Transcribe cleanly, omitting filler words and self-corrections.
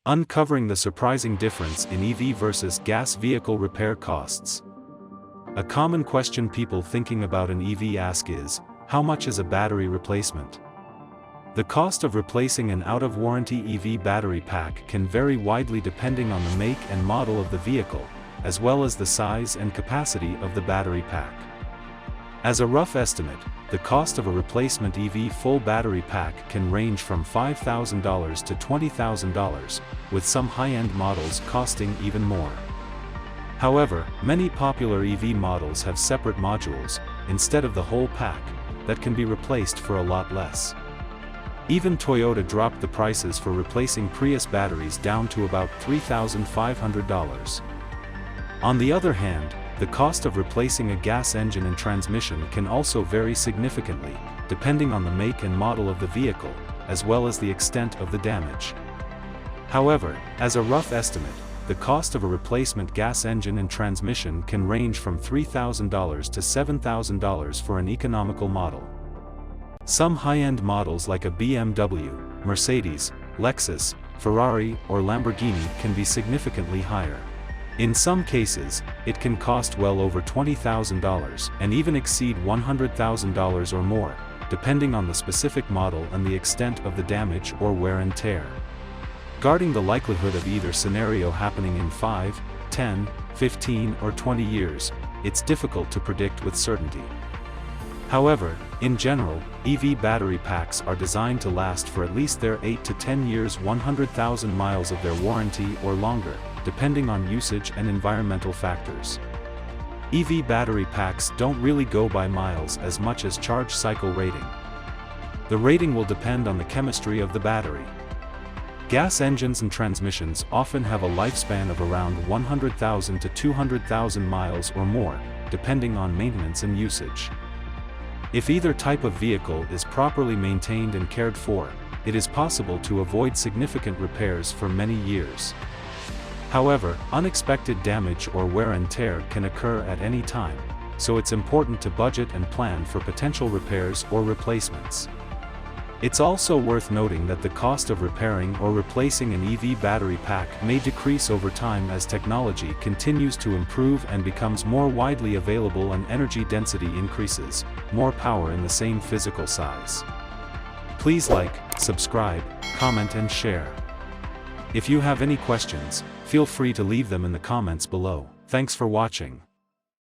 Uncovering the surprising difference in EV versus gas vehicle repair costs. A common question people thinking about an EV ask is, how much is a battery replacement? The cost of replacing an out-of-warranty EV battery pack can vary widely depending on the make and model of the vehicle, as well as the size and capacity of the battery pack. As a rough estimate, the cost of a replacement EV full battery pack can range from $5,000 to $20,000, with some high-end models costing even more. However, many popular EV models have separate modules, instead of the whole pack, that can be replaced for a lot less. Even Toyota dropped the prices for replacing Prius batteries down to about $3,500. On the other hand, the cost of replacing a gas engine and transmission can also vary significantly, depending on the make and model of the vehicle, as well as the extent of the damage. However, as a rough estimate, the cost of a replacement gas engine and transmission can range from $3,000 to $7,000 for an economical model. Some high-end models like a BMW, Mercedes, Lexus, Ferrari, or Lamborghini can be significantly higher. In some cases, it can cost well over $20,000 and even exceed $100,000 or more, depending on the specific model and the extent of the damage or wear and tear. Regarding the likelihood of either scenario happening in 5, 10, 15, or 20 years, it's difficult to predict with certainty. However, in general, EV battery packs are designed to last for at least their 8 to 10 years, 100,000 miles of their warranty or longer, depending on usage and environmental factors. EV battery packs don't really go by miles as much as charge cycle rating. The rating will depend on the chemistry of the battery. Gas engines and transmissions often have a lifespan of around 100,000 to 200,000 miles or more, depending on maintenance and usage. If either type of vehicle is properly maintained and cared for, it is possible to avoid significant repairs for many years. However, unexpected damage or wear and tear can occur at any time, so it's important to budget and plan for potential repairs or replacements. It's also worth noting that the cost of repairing or replacing an EV battery pack may decrease over time as technology continues to improve and becomes more widely available and energy density increases, more power in the same physical size. Please like, subscribe, comment and share. If you have any questions, feel free to leave them in the comments below. Thanks for watching.